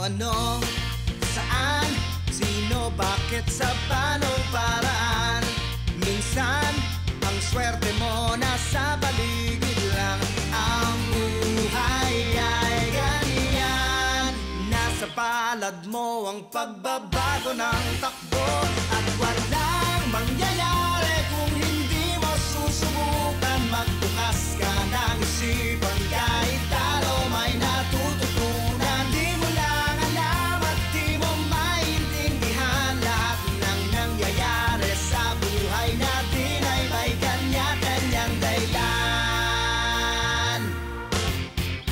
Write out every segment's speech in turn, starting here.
ano, saan, sino, bakit, sa paanong paraan. Minsan, ang swerte mo nasa paligid lang. Ang buhay ay ganyan. Nasa palad mo ang pagbabago ng takbo. At walang mangyayari kung hindi mo susubukan. Magbukas ka ng isipan, kahit talo may natututunan. Di mo lang alam at di mo maintindihan. Lahat ng nangyayari sa buhay natin ay may kanya-kanyang dahilan.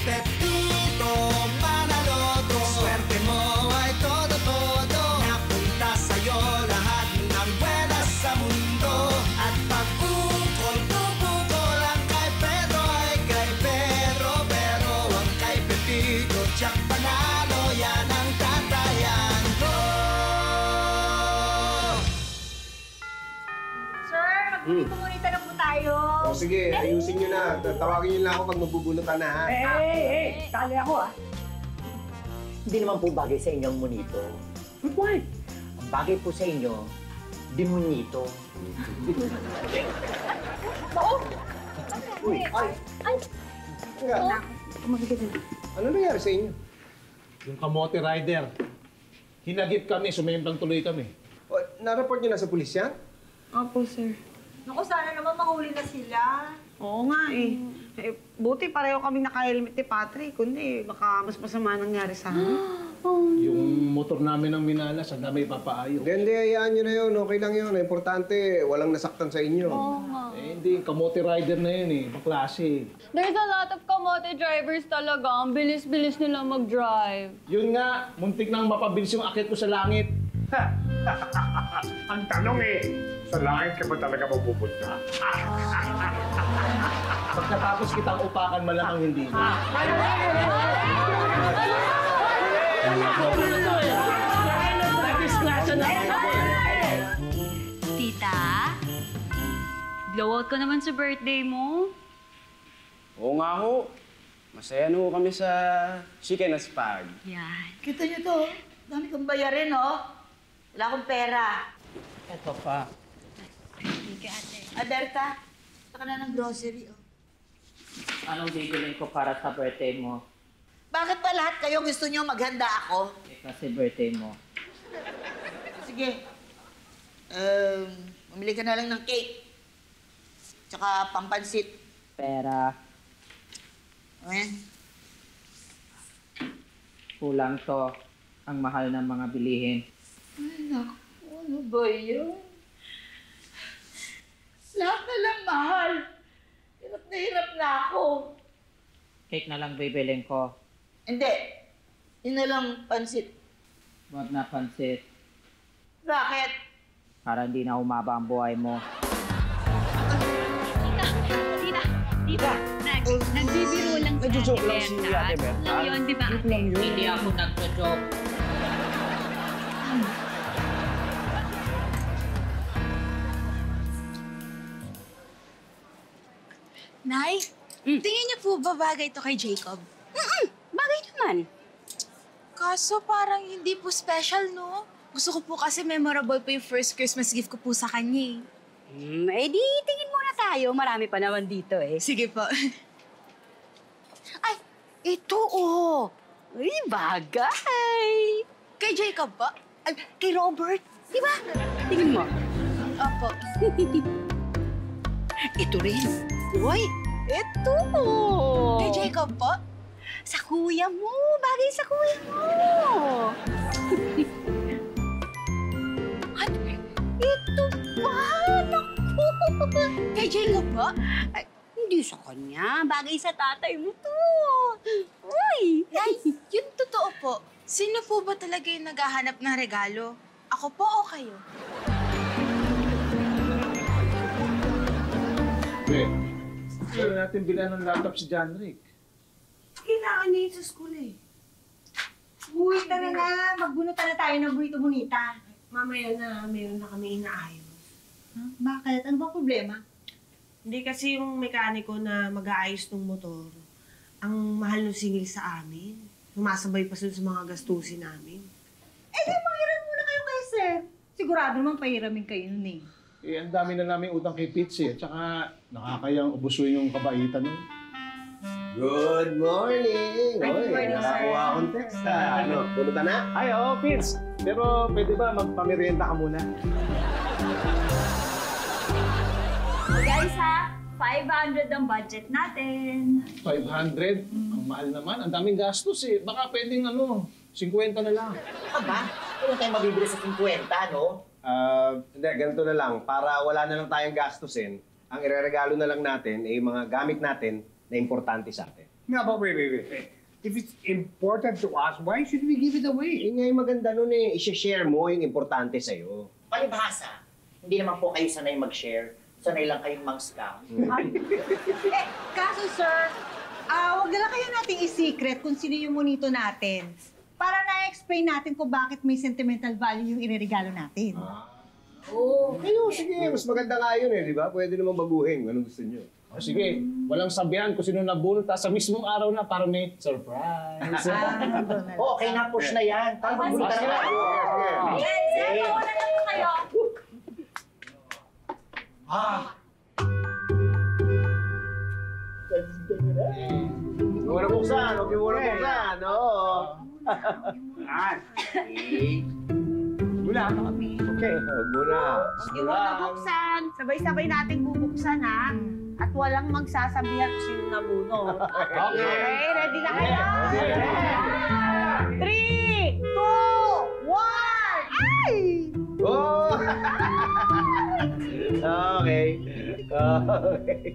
Pepito Manaloto, swerte mo ay todo-todo. Napunta sa'yo lahat ng buenas sa mundo. At pag-ukol, tupukol, ang kay Pedro ay kay Pedro. Pero ang kay Pepito, tiyak panalo, yan ang tatayan ko. Sir, magpipumulitan na po tayo. O sige, ayusin nyo na. Tawagin nyo lang ako pag magbubulutan na, ha? Tali ako Hindi naman po bagay sa inyo ang monito. Why? Ang bagay po sa inyo, demonito. Uy, ay! Teka, ano nangyari sa inyo? Yung kamote rider. Hinagip kami, sumemblang tuloy kami. O, na-report nyo na sa pulis yan? Opo, sir. Naku, sana naman mahuli na sila. Oo nga eh. Buti pareho kaming naka-helmet ni Patrick. Kundi baka mas masama nangyari sa amin. Yung motor namin ang minalas, ang dami ipapaayos. Hindi, hayaan nyo na yun. Okay lang yun. Importante, walang nasaktan sa inyo. Hindi, kamote rider na yun eh. Baklase. There's a lot of kamote drivers talaga. Ang bilis-bilis nila mag-drive. Yun nga, muntik nang mapabilis yung akit ko sa langit. Ang tanong eh, sa langit ka ba talaga mapupunta? Pagkatapos kitang upakan, malamang hindi na. Tita, blowout ka naman sa birthday mo. Oo nga ho. Masaya no kami sa chicken and spag. Yan. Kita niyo to, dami kong bayarin, oh. Wala akong pera. Ito pa. Thank you, ate. Berta, saka na ng grocery, oh. Anong bibilin ko para sa birthday mo? Bakit ba lahat kayo gusto niyo maghanda ako? Kasi birthday mo. Sige. Mamili ka na lang ng cake. Tsaka pampansit. Pera, Ayan. kulang to. Ang mahal ng mga bilihin. Ay, naku. Ano ba yun? Lahat na lang mahal. Hirap na ako. Cake na lang bibilin ko. Hindi. Yun na lang pansit. Huwag na pansit. Bakit? Para hindi na humaba ang buhay mo. Tita, nagbibiro lang si Nagjo-joke lang si Ate Berta. Lang yun, di ba? Hindi ako nagjo-joke. Nay, tingin niyo po ba bagay ito kay Jacob? Bagay naman. Kaso parang hindi po special, no? Gusto ko po kasi memorable po yung first Christmas gift ko po sa kanya. Eh di, tingin muna tayo. Marami pa naman dito eh. Sige po. Ay, ito oh. Uy, bagay. Kay Jacob po? Ay, kay Robert. Di ba? Tingin mo. Opo. Ito rin. Uy, ito. Kay Jacob po? Sa kuya mo. Bagay sa kuya mo. At ito pa. Naku. Kay Jacob po? Ay, hindi sa kanya. Bagay sa tatay mo to. Uy. Nay, yun totoo po. Sino po ba talaga yung naghahanap ng regalo? Ako po o kayo? Kailan natin bilan ng laptop si John Rick? Kailangan niya yun sa school, eh. Uy, tara na. Magbunutan na tayo ng burrito bonita. Mamaya na, meron na kami inaayos. Huh? Bakit? Ano ba problema? Hindi kasi yung mekaniko na mag-aayos ng motor, ang mahal ng singil sa amin. sumasabay pa sila sa mga gastusin namin. Eh, di manghiram muna kayo kay sir. Sigurado naman pahiramin kayo nun eh. Eh, ang dami na namin utang kay Pitsy. At saka, nakakayang ubusuin yung kabaitan nun. Good morning! Good morning, sir. Nakakuha akong text ha. Ano, punutan na? Ay, oo, Pits. Pero pwede ba magpamerienda ka muna? Guys ha, 500 ang budget natin. 500? Ang mahal naman. Ang daming gastos eh. Baka pwedeng 50 na lang. Aba, kailan tayo mabibili sa 50, no? Hindi, ganito na lang. Para wala na lang tayong gastusin, ang ireregalo na lang natin ay mga gamit natin na importante sa atin. No, but wait. If it's important to us, why should we give it away? Eh, nga yung maganda nun eh, i-share mo yung importante sa'yo. Palibhasa, hindi naman po kayo sanay mag-share. Sanay lang kayong mang-scam. Eh, kaso sir, wag na lang kayo nating i-secret kung sino yung monito natin. Para na-explain natin kung bakit may sentimental value yung ireregalo natin. Oo, kayo, sige. Mas maganda nga yun eh, di ba? Pwede naman baguhin. Anong gusto nyo? O sige, walang sabihan kung sino nabunot sa mismong araw na para may surprise. Okay na, push na yan. Tara, magbulita na tayo. Yan, sir, mauna na po kayo. Huwag mo na buksan, huwag mo na buksan. Oo. Wala. Okay, huwag mo na. Hindi mo nabuksan. Sabay-sabay natin bubuksan, ha? At walang magsasabihan kung sino nabunot. Okay, ready na kayo? 3, 2, 1, ay! Oh! Okay. Okay.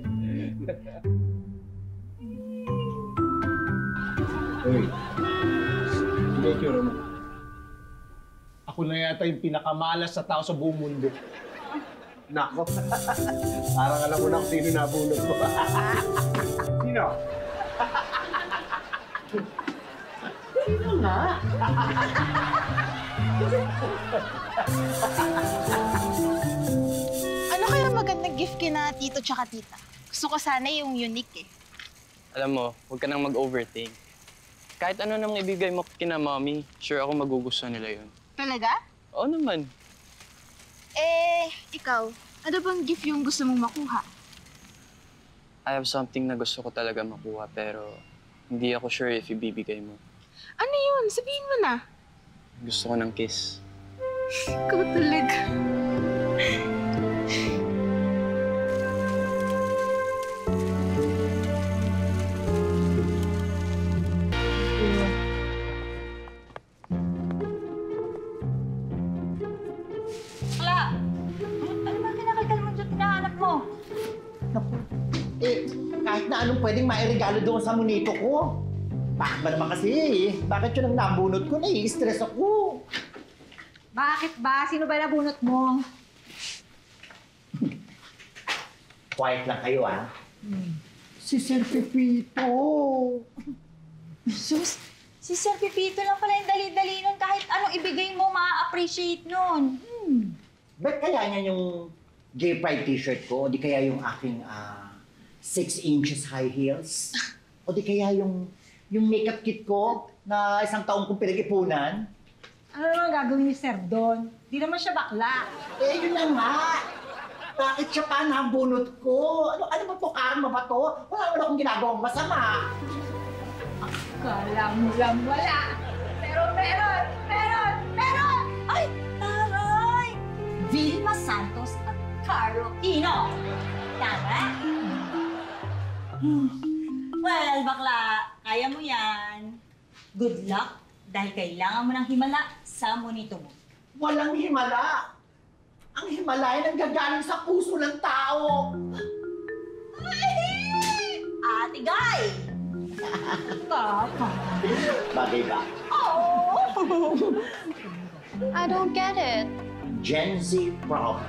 Uy, siguro mo. Ako na yata yung pinakamalas sa tao sa buong mundo. Nako. Parang alam mo na kung sino nabunot ko. Sino? Sino nga? Ano kaya magandang gift kina tito tsaka tita? Gusto ko sana yung unique eh. Alam mo, huwag ka nang mag-overthink. Kahit ano nang ibigay mo kina mommy, sure ako magugustuhan nila yun. Talaga? Oo naman. Ikaw, ano bang gift yung gusto mong makuha? I have something na gusto ko talaga makuha pero hindi ako sure if ibibigay mo. Ano yun? Sabihin mo na. Gusto ko ng kiss. Ikaw talaga. Bakla! Ano ba kinakaital mo dyan tinahanap mo? Naku, kahit na anong pwedeng mairegalo doon sa monito ko. Bakit ba naman kasi Bakit yun ang nabunot ko? Nai-stress ako. Bakit ba? Sino ba nabunot mo? Quiet lang kayo, ah. Si Sir Pepito. Sus, si Sir Pipito lang pala yung dali-dali nun. Kahit anong ibigay mo, ma-appreciate nun. Ba't kaya niya yung J-Pride t-shirt ko? O di kaya yung aking 6 inches high heels? O di kaya yung makeup kit ko na 1 taong kong pinag-ipunan? Ano naman gagawin ni Sir Don? Di naman siya bakla. Eh, yun na nga. Bakit siya pa nabunot ko? Ano ba to? Karma ba to? Wala akong ginagawang masama. Kala mo lang wala. Pero meron! Meron! Meron! Ay, taray! Vilma Santos at Carlo Ino. Tama? Well, bakla, kaya mo yan. Good luck dahil kailangan mo ng himala sa monito mo. Walang himala. Ang himala ay nanggagaling sa puso ng tao. Ate Guy! Bagay ba? I don't get it. Gen Z problem.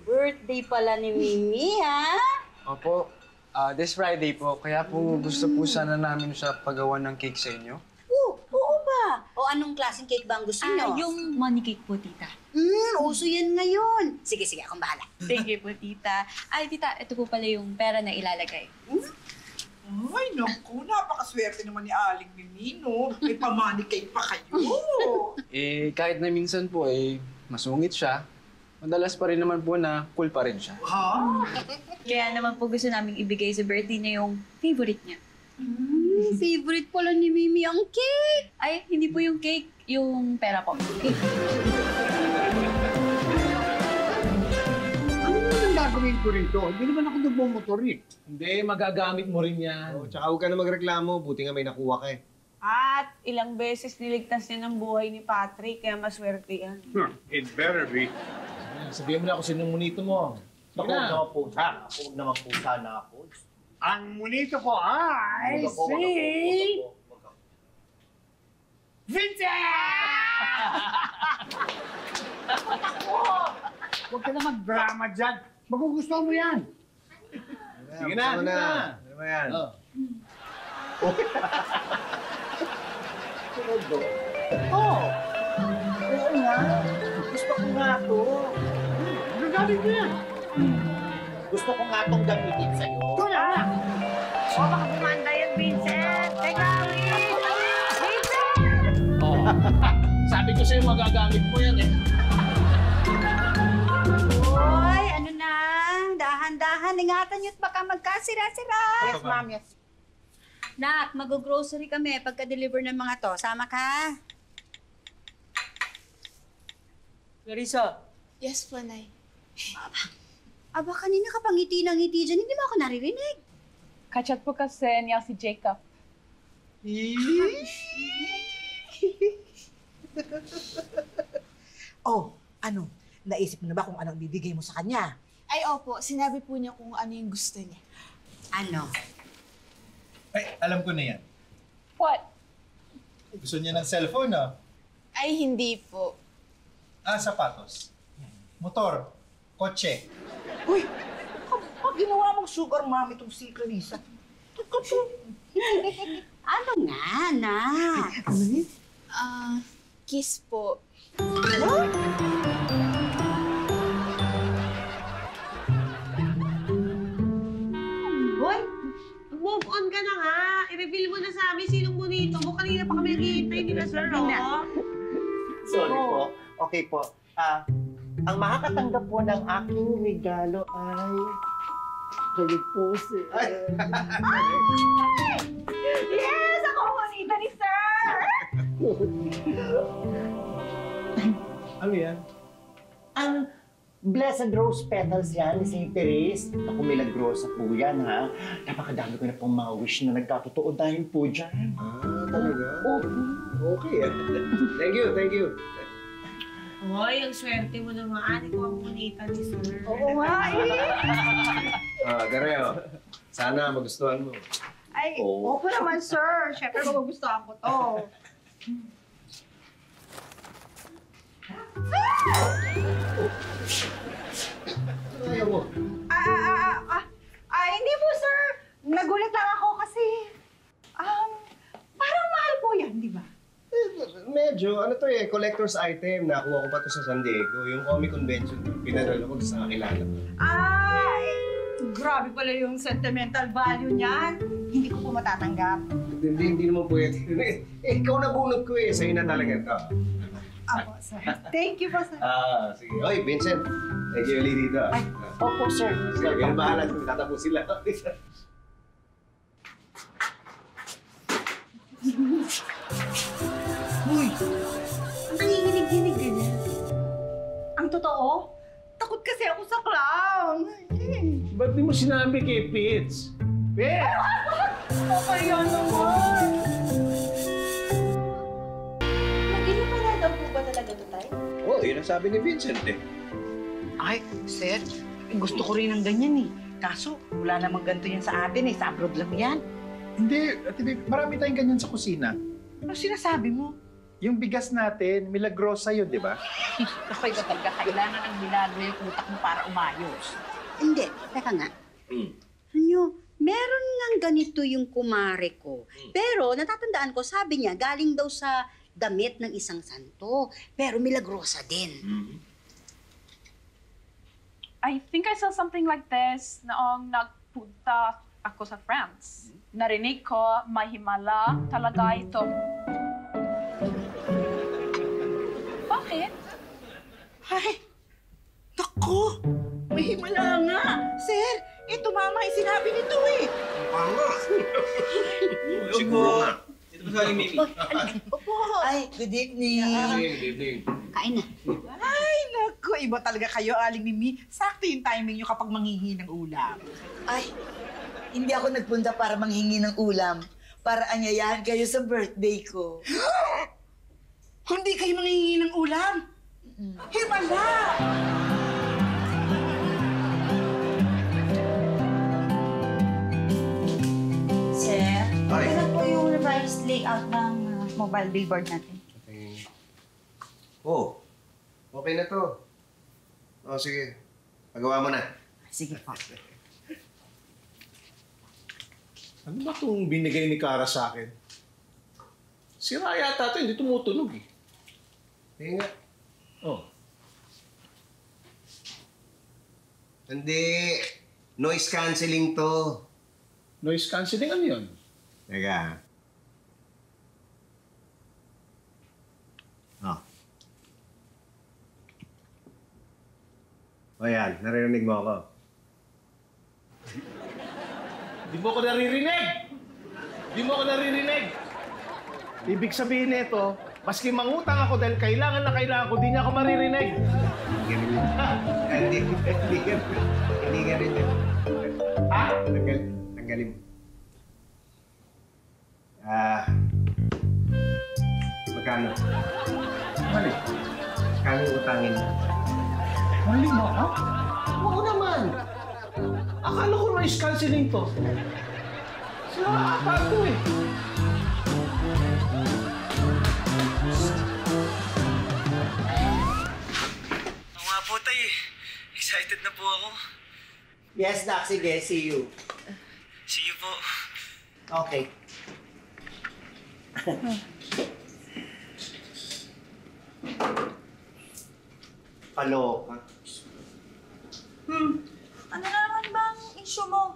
Birthday pala ni Mimi, ha? Opo, this Friday po, kaya po gusto po sana namin siya pagawa ng cake sa inyo. Oo ba? O anong klaseng cake ba ang gusto niyo? Yung money cake po, tita. Uso yan ngayon. Sige, akong bahala. Thank you po, tita. Ay, tita, ito po pala yung pera na ilalagay. Ay, naku, napakaswerte naman ni Aling Mimino. May pamanikay pa kayo. Kahit na minsan po, masungit siya, madalas pa rin naman po na cool pa rin siya. Ha? Kaya naman po gusto naming ibigay sa birthday niya yung favorite niya. Favorite pala ni Mimi ang cake. Ay, hindi po yung cake, yung pera po. Ano naman gagawin ko rito? Hindi naman ako nagmumotor eh. Hindi, magagamit mo rin yan. Tsaka huwag ka na magreklamo, buti nga may nakuha ka eh. At ilang beses niligtas niya ng buhay ni Patrick, kaya maswerte yan. It better be. Sabihin mo na kung sinong monito mo. Ako naman po sana. Ako naman po sana ako. Ang monito ko ay si... Vincent! Huwag ka na mag-drama dyan. Magugustuhan mo yan. Sige na, sige na. Ano ba yan? Oo nga. Gusto ko nga to. Gagamit mo yan. Gusto ko nga tong gamitin sa'yo. Ito na! O, baka bumanda yan, Vincent. Teka, Vincent! Sabi ko sa'yo, magagamit mo yan eh. Hoy, ano na? Dahan-dahan. Ingatan niyo't baka magkasira-sira. Yes, ma'am, yes. Nak, mag-grocery kami pagka-deliver ng mga to. Sama ka? Clarissa. Yes po, Nay. Aba, kanina ka pang ngiti ng ngiti dyan. Hindi mo ako naririnig. Kachat po kasi niya si Jacob. Oh, ano? Naisip mo na ba kung anong bibigay mo sa kanya? Ay, opo. Sinabi po niya kung ano yung gusto niya. Ano? Ay, alam ko na yan. What? Gusto niya ng cellphone, ah. Ay, hindi po. Sapatos. Motor. Kotse. Uy, pag ginawa mong sugar mom itong si Clarissa. Ano nga, Nak? Kiss po. Boy, move on ka na nga. I-reveal mo na sa amin sinong bonito mo. Kanina pa kami naghihintay nila, sir, oh. Sorry po. Okay po. Ang makakatanggap po ng aking regalo ay... kayo po, sir. Yes! Ako ang bonita ni sir! Ano yan? Ang blessed rose petals yan ni St. Therese. Ako, milagrosa po yan, ha? Napakadami ko na pong mga wish na nagkatotoo dahil po dyan. Talaga? Okay. Thank you. Hoy, ang swerte mo naman. Ikaw ang bonita ni sir. Oo nga, Gareo. Sana magustuhan mo. Ay, opo naman, sir. Siyempre, magugustuhan ko to. Ayaw mo. Hindi po, sir. Nagulat lang ako kasi, parang mahal po yan, di ba? Medyo, collector's item. Nakuha ko pa to sa San Diego. Yung comic convention. Pinadala ko sa kakilala ko. Ay, grabe pala yung sentimental value niyan. Hindi ko po matatanggap. Hindi naman pwede. Ikaw nabunot ko eh. Sa'yo na talaga ito. Apo, sir. Thank you po, sir. Sige. Oy, Vincent. Thank you ulit dito. Opo, sir. Sige, ganyan bahala. Tatapos sila. Uy, ang nanginginig-ginig ka na. Ang totoo, takot kasi ako sa clown. Ba't di mo sinabi kay Pitts? Pitts! Ano kaya naman? Nag-inipala daw po ba talaga ito, Tay? Oo, yun ang sabi ni Vincent eh. Ay, sir, gusto ko rin ng ganyan eh. Kaso, wala namang ganito yan sa atin eh. Sa abroad lang yan. Hindi, Ate Vic, marami tayong ganyan sa kusina. Ano sinasabi mo? Yung bigas natin, milagrosa yun, di ba? Ako iba talaga, kailangan ng milagro yung utak mo para umayos. Hindi. Teka nga. Ano, meron ngang ganito yung kumare ko. Pero natatandaan ko, sabi niya, galing daw sa damit ng isang santo, pero milagrosa din. I think I saw something like this noong nagpunta ako sa France. Narinig ko, may himala talaga ito. Bakit? Ay, naku! May himala nga! Sir, ito mama ay sinabi nito eh. Mama! Siguro nga. Ito ba sa Mimi? Opo. Ay, good evening. Good evening. Kain na. Ay, naku, iba talaga kayo, Aling Mimi. Sakto yung timing nyo kapag manghihingi ng ulam. Ay, hindi ako nagpunta para manghingi ng ulam. Para anyayahan kayo sa birthday ko. Hindi kayo manghihingi ng ulam? Himala! Sir, Ay. ito na po yung revised layout ng mobile billboard natin. Okay. Oh, okay na to. Oh, sige. Pagawa mo na. Sige po. Ano ba itong binigay ni Cara sa akin? Sira yata ito, hindi tumutunog eh. Sige nga. Oh. Hindi. Noise cancelling to. Noise cancelling, ano yun? Teka. Oh. O yan, narinig mo ako. Di mo ako naririnig! Di mo ako naririnig! Ibig sabihin nito, maski mangutang ako dahil kailangan na kailangan ko, di niya ako maririnig. Hindi ka rin yun. Ha? Tanggalin mo. Magkano? Mali. Kano utangin mo? Mali mo, ha? Oo naman. Akala ko noise cancelling to. Sira ata ito eh. Oo nga po, tay. Excited na po ako. Yes, Doc. Sige, see you. See you po. Okay. Kaloka. Ano na naman bang issue mo?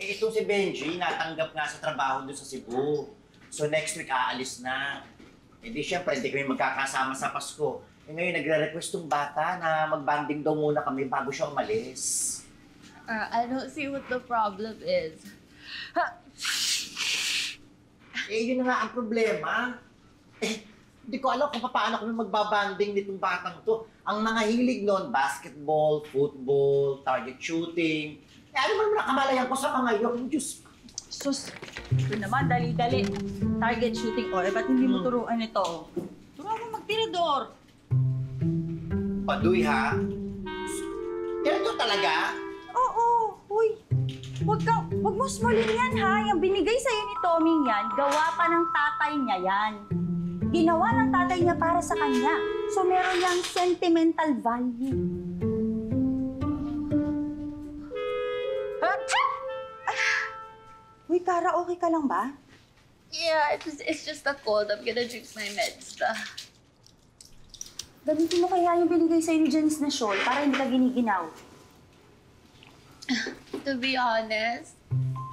Eh, itong si Benji, natanggap nga sa trabaho doon sa Cebu. So next week, aalis na. Eh di syempre, hindi kami magkakasama sa Pasko. Eh ngayon, nagre-request tong bata na mag-banding daw muna kami bago siya umalis. I don't see what the problem is. Eh, yun na nga ang problema. Eh, hindi ko alam kung paano kami magbabanding nitong batang to. Ang mga hilig noon, basketball, football, target shooting. Eh, ano man nakamalayan ko sa mga yung Diyos. Sus, ito naman, dali-dali. Target shooting, or ba't hindi mo turuan ito? Turuan mo magtirador. Paduy, ha? Ganito talaga? Oo, uy. Huwag mo smallin yan, ha? Yung binigay sa'yo ni Tommy yan, gawa pa ng tatay niya yan. Ginawa ng tatay niya para sa kanya. So, meron yang sentimental value. Uy, Cara, okay ka lang ba? Yeah, it's just a cold. I'm gonna drink my meds. Gamitin mo kaya yung binigay sa'yo ni Janice na shawl para hindi ka giniginaw. To be honest,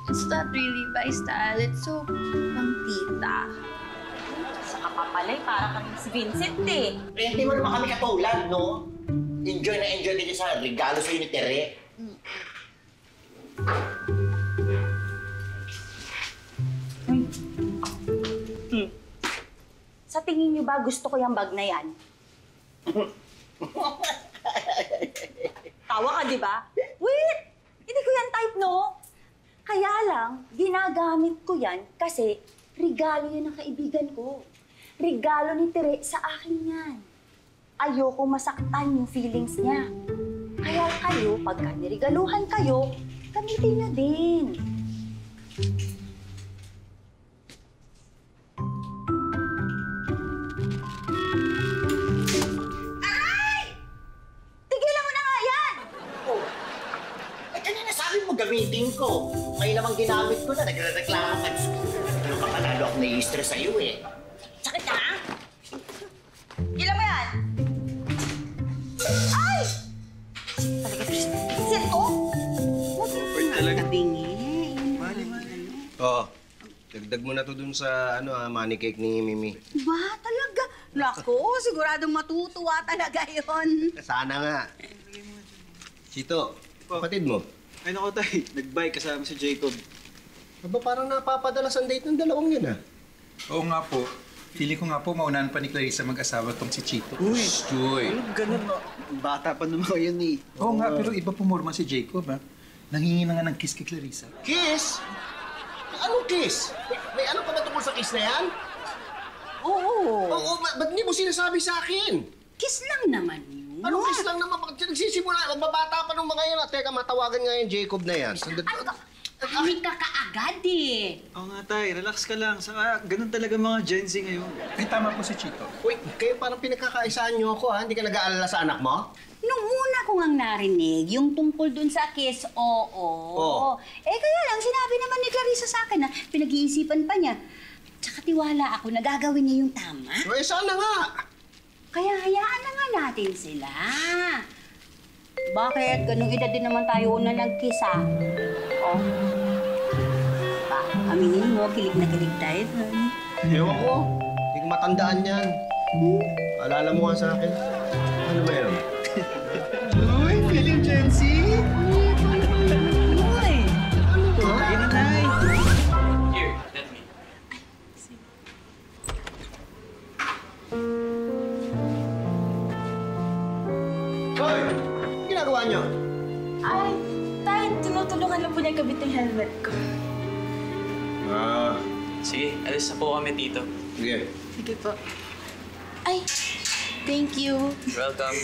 it's not really my style. It's so pang tita. Sa kapapalay, para kami si Vincent eh. Eh, hindi mo naman kami katulad, no? Enjoy na enjoy din sa regalo sa'yo ni Tere. Sa tingin niyo ba gusto ko yung bag na yan? Tawa ka, di ba? Wait! Hindi ko yan type, no? Kaya lang, ginagamit ko yan kasi regalo yan ng kaibigan ko. Regalo ni Tere sa akin yan. Ayoko masaktan yung feelings niya. Kaya kayo, pagka niregaluhan kayo, gamitin niyo din. Gamitin ko. Ngayon namang ginamit ko na, nagre-reklamo ka. Ano ka panalo ako nai-stress sa'yo eh. Oo. Dagdag mo na to dun sa money cake ni Mimi. Ba, talaga? Nako, siguradong matutuwa talaga yon. Sana nga. Chito, kapatid mo. Ay naku, tay. Nag-bike kasama si Jacob. Aba, parang napapadalas ang date ng dalawang yun, ah. Oo nga po. Feeling ko nga po, maunahan pa ni Clarissa mag-asawa tong si Chito. Uy! Uy! Ganun, no? Bata pa naman yun eh. Oo nga, pero iba pumorma si Jacob, ha? Nanghingi na nga ng kiss kay Clarissa. Kiss? Anong kiss? May ano pa ba tungkol sa kiss na yan? Oo. Oo, ba't hindi mo sinasabi sa akin? Kiss lang naman yun. Anong kiss lang naman? Bakit nagsisimula? Magbabata pa nung mga yan. Teka, matawagan nga yung Jacob na yan. Tahimik ka kaagad eh. Oo nga, tay. Relax ka lang. Saka, ganun talaga mga Gen Z ngayon. Ay, tama po si Chito. Uy, kayo parang pinagkakaisaan niyo ako, ha? Hindi ka nag-aalala sa anak mo? Nung una ko ngang narinig, yung tungkol dun sa kiss, oo. Eh kaya lang, sinabi naman ni Clarissa sa akin na pinag-iisipan pa niya. Tsaka tiwala ako na gagawin niya yung tama. Eh, sana nga. Kaya hayaan na nga natin sila. Bakit? Ganung edad din naman tayo una nag-kiss, ah. Oh. Ba, aminin mo, kilig na kilig tayo. Ewan ko. Hindi ko matandaan yan. Alala mo nga sa akin. Ano ba yun? Uy, feeling Gen Z? Uy! Ano to? Yun na, tay. Here, let me. Hoy! Ano ginagawa niyo? Ay, tayo, tinutulungan lang po niya kabit yung helmet ko. Sige, alis na po kami, Tito. Sige. Sige po. Ay, thank you. Welcome.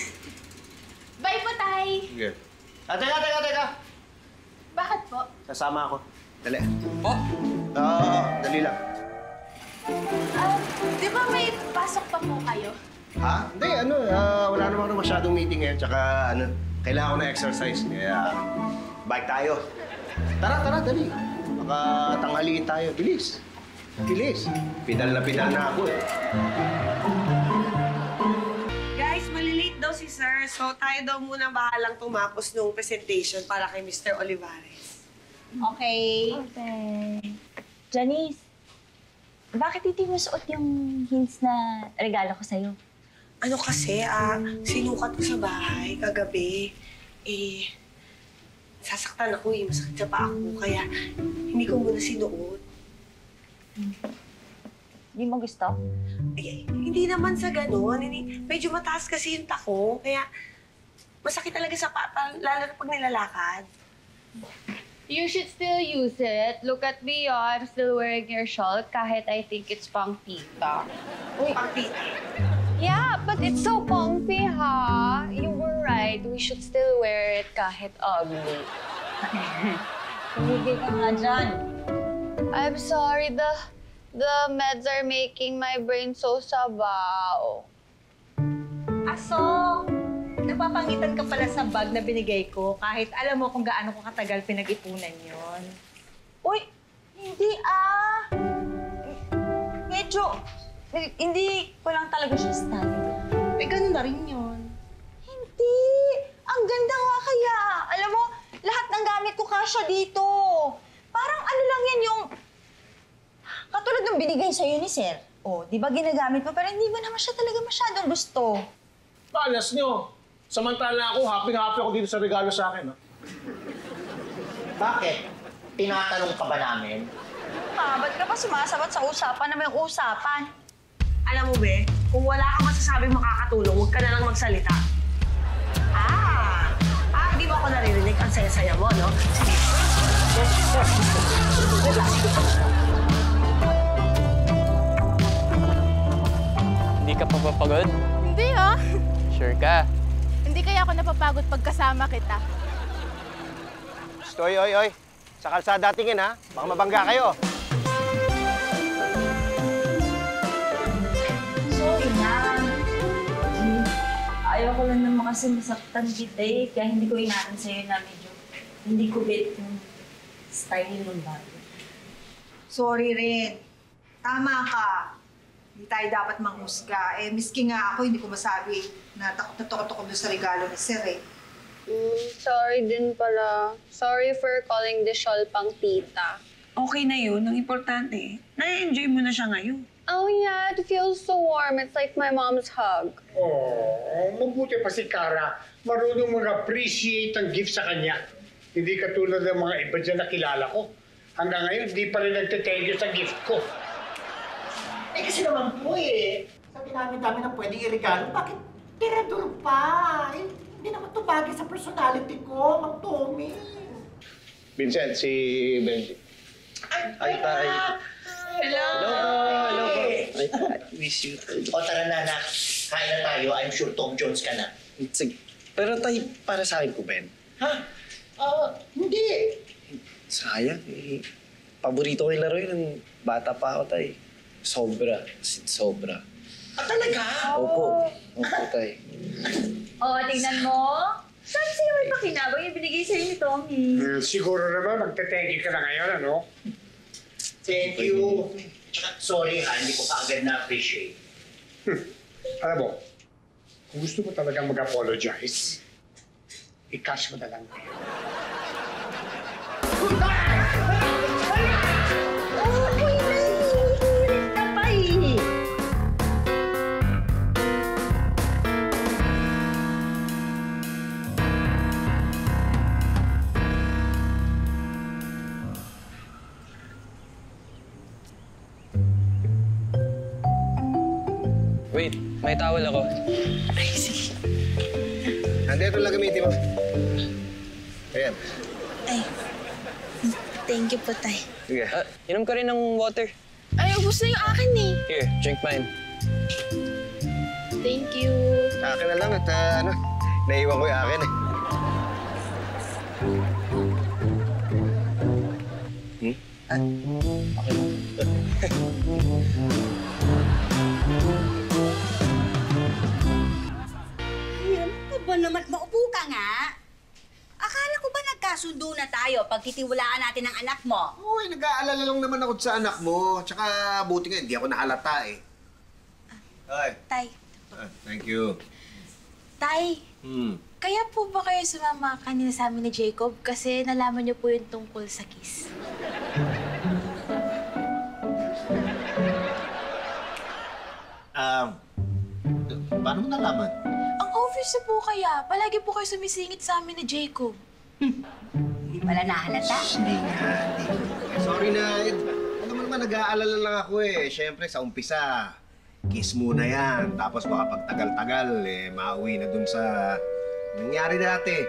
Bye po, Tay! Sige. Teka! Bakit po? Sasama ako. Dali. Po? Dali lang. Di ba may pasok pa po kayo? Ha? Hindi, wala naman masyadong meeting ngayon. Tsaka, kailangan ko na exercise. Kaya, bike tayo. Tara, dali. Baka tanghaliin tayo. Bilis. Pidal na ako eh. Guys, malilate daw si Sir. So, tayo daw muna bahalang tumapos nung presentation para kay Mr. Olivares. Okay. Janice, bakit hindi mo suot yung heels na regalo ko sa'yo? Ano kasi, sinukat ko sa bahay kagabi. Sasaktan ako eh. Masakit sa paa ko. Kaya, hindi ko muna sinuot. Hindi mo gusto? Hindi naman sa ganun. Medyo mataas kasi yung tako. Kaya, masakit talaga sa paa, lalo na pag nilalakad. You should still use it. Look at me, I'm still wearing your shawl kahit I think it's pang tita. Uy, pang tita? Yeah, but it's so comfy, ha? You were right. We should still wear it kahit ugly. Tumigil ka nga dyan. I'm sorry, the meds are making my brain so sabaw. Aso, napapangitan ka pala sa bag na binigay ko kahit alam mo kung gaano ko katagal pinag-ipunan yon. Uy, hindi Medyo, hindi ko lang talaga siya style. Eh, ganun na rin yun. Hindi! Ang ganda nga kaya. Alam mo, lahat ng gamit ko kasya dito. Parang ano lang yan yung... Katulad ng binigay sa'yo ni Sir. O, di ba ginagamit mo? Pero hindi mo naman siya talaga masyadong gusto. Palas nyo. Samantala ako, happy-happy ako dito sa regalo sa akin, ha? Bakit? Tinatanong ka ba namin? Ba't ka pa sumasabat sa usapan na may usapan? Alam mo, be, kung wala kang masasabing makakatulong, huwag ka na lang magsalita. Di ba ako naririnig? Ang saya-saya mo, no? Sige. Hindi ka papapagod? Hindi Sure ka? Hindi kaya ako napapagod pagkasama kita. Oy. Sa kalsada tingin, ha? Baka mabangga kayo. Sorry na. Ayaw ko lang naman kasi masaktan kita eh. Kaya hindi ko inaran sa'yo na medyo hindi ko bet yung style ng bago. Sorry rin. Tama ka. Hindi tayo dapat manghusga. Miski nga ako, hindi ko masabi na takot ako doon sa regalo ni Sir eh. Sorry din pala. Sorry for calling the shawl pang tita. Okay na yun. Ang importante, na-enjoy mo na siya ngayon. Oh yeah, it feels so warm. It's like my mom's hug. Oh, mabuti pa si Cara. Marunong mag-appreciate ang gift sa kanya. Hindi katulad ng mga iba dyan na kilala ko. Hanggang ngayon, hindi pa rin nagte-thank you sa gift ko. Eh kasi naman po sabi namin na pwede i-regalo. Bakit tirador pa? Hindi naman to bagay sa personality ko, Mang Tommy. Vincent, si Benji. Ay, tay. Hello! Hello po. Ay, miss you. O tara na, anak. Kain na tayo. I'm sure Tom Jones ka na. Sige. Pero tay, para sa akin ko, Ben. Ha? Hindi. Sayang eh. Paborito ko yung laro yun. Bata pa ako, tay. Sobra. Sobra. Talaga? Opo. Opo, tay. Oh, tingnan mo. Sabi sa'yo may pakinabang yung binigay sa'yo ni Tommy. Siguro naman, magte-thank you ka na ngayon, ano? Thank you. Sorry ha, hindi ko pa agad na-appreciate. Alam mo, kung gusto mo talagang mag-apologize, i-cash mo na lang. Wait, may towel ako. Ay, sige. Nandito lang gamitin mo. Ayan. Ay, thank you po, tay. Sige. Inom ka rin ng water. Ay, ubos na yung akin eh. Here, drink mine. Thank you. Sa akin na lang at naiwan ko yung akin eh. Okay lang. Ay, ano ka ba naman? Maupo ka nga. Akala ko ba nagkasundo na tayo pag titiwalaan natin ang anak mo? Uy, nag-aalala lang naman ako sa anak mo. Tsaka buti nga, hindi ako nahalata eh. Ay. Tay. Thank you. Tay, kaya po ba kayo sumama kanina sa amin ni Jacob? Kasi nalaman niyo po yung tungkol sa kiss. Paano mo nalaman? Ang obvious na po kaya. Palagi po kayo sumisingit sa amin ni Jacob. Hindi pala nahalata. Hindi nga. Sorry na. Alam mo naman, nag-aalala lang ako eh. Siyempre, sa umpisa, kiss muna yan. Tapos baka pag tagal-tagal, mauwi na dun sa nangyari dati.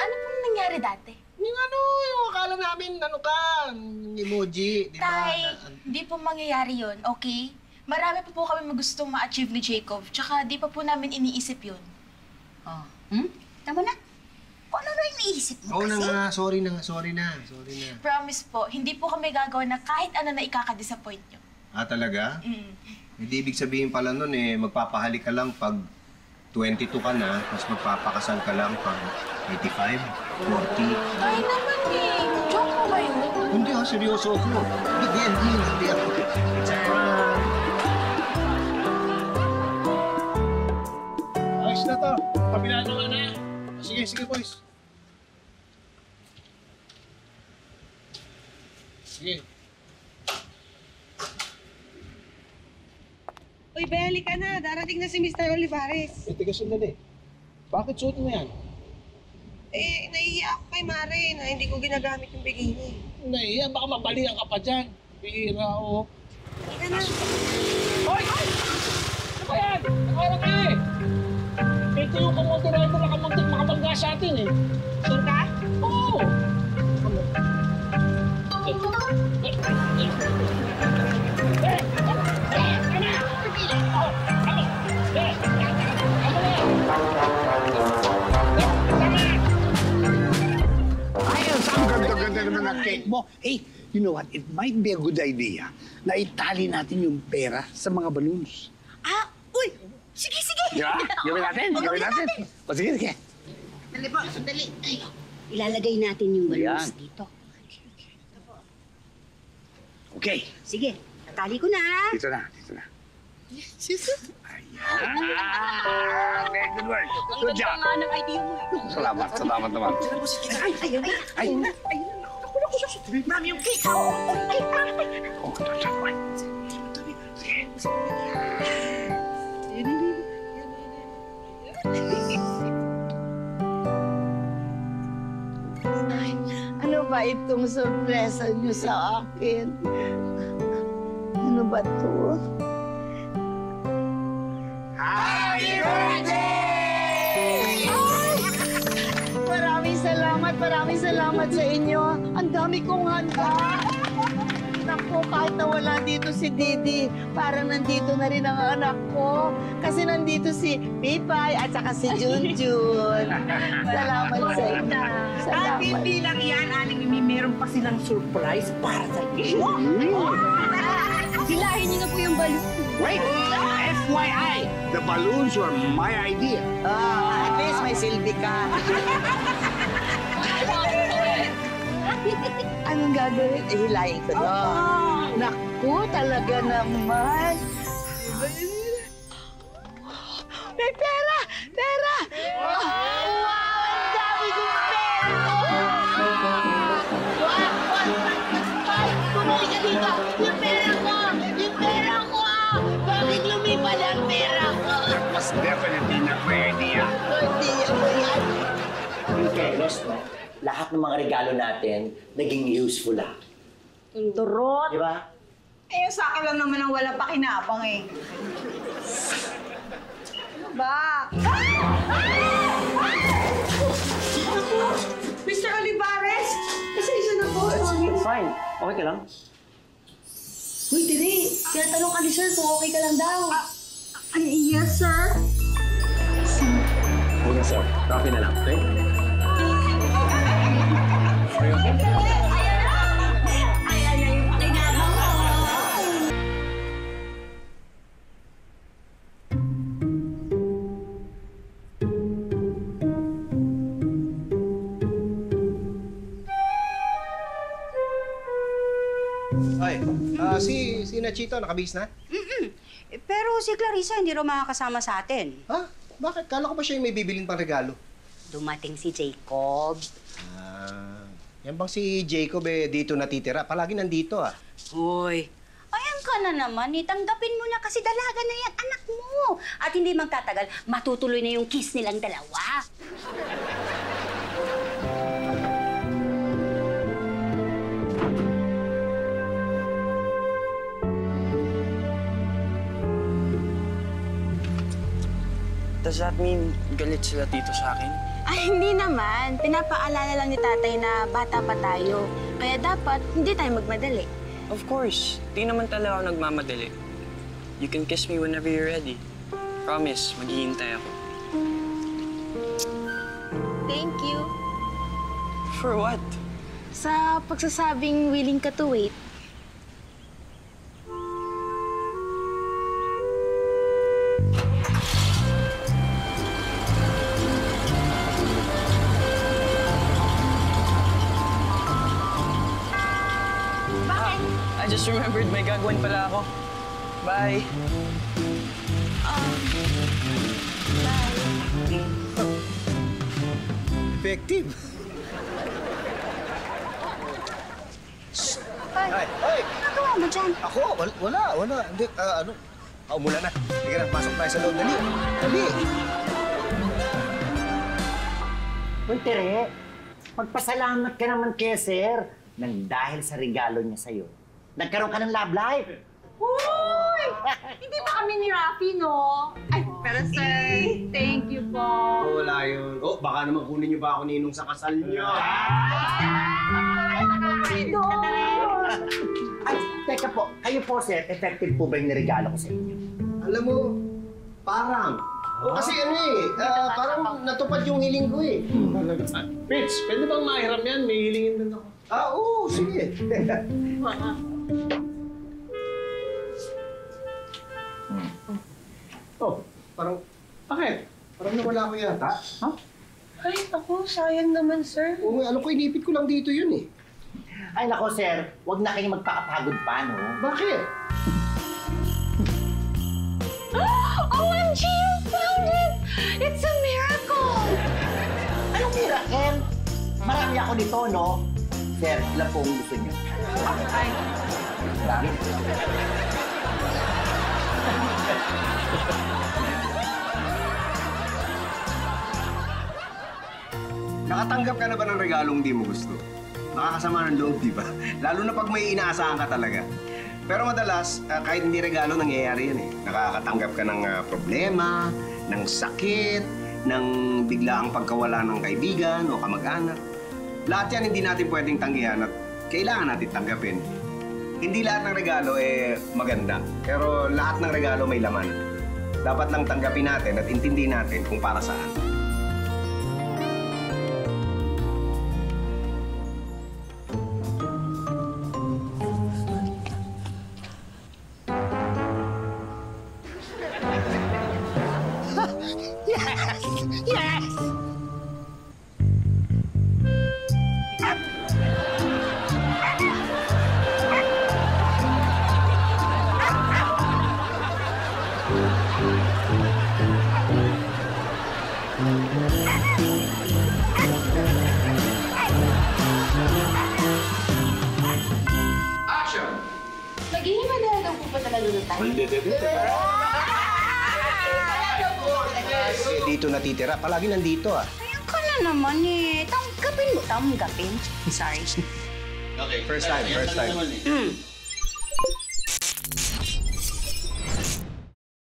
Ano pong nangyari dati? Yung akala namin, emoji, di ba? Tay, hindi po mangyayari yun, okay? Marami pa po kami magustong ma-achieve ni Jacob. Tsaka di pa po namin iniisip yun. Oh. Tama na. Kung ano na iniisip mo Oo kasi? na nga, sorry na. Promise po, hindi po kami gagawa na kahit ano na ikaka-disappoint nyo. Ah, talaga? Hindi ibig sabihin pala nun magpapahalik ka lang pag 22 ka na, tapos magpapakasal ka lang pag 85, 40. Tay naman eh. Joke mo ba yun? Hindi seryoso ako. Hindi ako. It's a prank. Ayos na to. Kabila naman na. Sige, boys. Sige. Uy, Beli ka na. Darating na si Mr. Olivares. Teka, sandali. Bakit suot mo yan? Nahihiya ako kay Mare na hindi ko ginagamit yung bikini. Nahiya, baka mabalian ka pa dyan. Bihira, oh. Halika na. Hoy! Ano ba yan? Nakawala ka eh! Ito yung kamotorado na kamuntik makabangga sa atin eh. Sure ka? Oo! Ang ganda-ganda naman ng cake mo. Hey, you know what? It might be a good idea na itali natin yung pera sa mga balloons. Uy! Sige! Di ba? Gawin natin. O sige. Dali po, sandali. Ay, ilalagay natin yung balloons Ayan. dito. Okay. Sige, natali ko na. Dito na. Okay, good work. Good job. Ang ganda nga ng idea mo. Salamat naman. Ay, ayun. Marami yung cake. Ano ba itong sorpresa niyo sa akin? Ano ba to? Happy birthday! Maraming salamat sa inyo. Ang dami kong handa. Naku, kahit nawala dito si Didi, parang nandito na rin ang anak ko. Kasi nandito si Pipay at saka si Junjun. Salamat sa inyo. At hindi lang yan, Aling Mimi, meron pa silang surprise para sa inyo. Hilahin niyo na po yung balloon. Wait! FYI, the balloons were my idea. At least may silbi ka. Anong gagawin? Hilahin ko doon. Naku, talaga naman. May pera! Pera! Wow! Ang dami kong pera! Ay, bumalik ka dito! Yung pera ko! Yung pera ko! Bakit lumipad ang pera ko? That was definitely not my idea. Idea mo yan. Yung kelos, no? Lahat ng mga regalo natin, naging useful ah. Turot. Di ba? Eh, sa akin lang naman ang wala pakinabang eh. Ano ba? Mr. Olivares! Pasensya na po. Fine. Okay ka lang? Uy, Tiri, tinatanong ka ni Sir kung okay ka lang daw. Yes, sir. Huwag na, sir. Coffee na lang, okay? Ayan na yung pakinabang mo. Ay, si Nachito, nakabihis na? Pero si Clarissa hindi raw makakasama sa atin. Ha? Bakit? Kala ko ba siya yung may bibiling pang regalo? Dumating si Jacob. Yan bang si Jacob dito natitira? Palagi nandito Hoy, ayan ka na naman. Tanggapin mo na kasi dalaga na yan, anak mo. At hindi magtatagal, matutuloy na yung kiss nilang dalawa. Does that mean galit sila dito sa akin? Ay, hindi naman. Pinapaalala lang ni tatay na bata pa tayo. Kaya dapat hindi tayo magmadali. Of course. Di naman talaga ako nagmamadali. You can kiss me whenever you're ready. Promise, maghihintay ako. Thank you. For what? Sa pagsasabing willing ka to wait. I just remembered may gagawin pala ako. Bye. Effective. Ay, ginagawa mo dyan? Ako? Wala. Hindi, umulan na. Sige na, pasok tayo sa loob. Dali. Uy, Tere, magpasalamat ka naman kay Sir nang dahil sa regalo niya sa'yo. Nagkaroon ka ng love life. Uy! Hindi ba kami ni Rafi, no? Ay, pero sir, thank you po. Wala yun. Baka naman kunin niyo pa ako ninong sa kasal niyo. Ay, teka po. Kayo po, Sir, effective po ba yung niregalo ko sa inyo? Alam mo, parang. Kasi parang natupad yung hiling ko eh. Fitz, pwede bang mahiram yan? May hilingin din ako. Oo, sige. Parang, bakit? Parang nawala ko yata. Ha? Ay, ako, sayang naman, sir. Oo, alam ko, inipit ko lang dito yun eh. Ay, nako, Sir. Huwag na kayong magpakapagod pa, no? Bakit? OMG, you found it! It's a miracle! Anong miracle? Marami ako nito, no? Sir, ilan po ang gusto niyo? Dami. Nakatanggap ka na ba ng regalong di mo gusto? Nakakasama ng loob, di ba? Lalo na pag may inaasahan ka talaga. Pero madalas, kahit hindi regalo, nangyayari yan eh. Nakakatanggap ka ng problema, ng sakit, ng biglaang pagkawala ng kaibigan o kamag-anak. Lahat yan hindi natin pwedeng tanggihan at kailangan natin tanggapin. Hindi lahat ng regalo maganda, pero lahat ng regalo may laman. Dapat lang tanggapin natin at intindihin natin kung para saan. Yes! Action! Maghihimadala daw po ba talaga ng tayo? Dito natitira. Palagi nandito ah. Ayan ka na naman eh. Tanggapin mo. Tanggapin. Sorry. Okay, first time.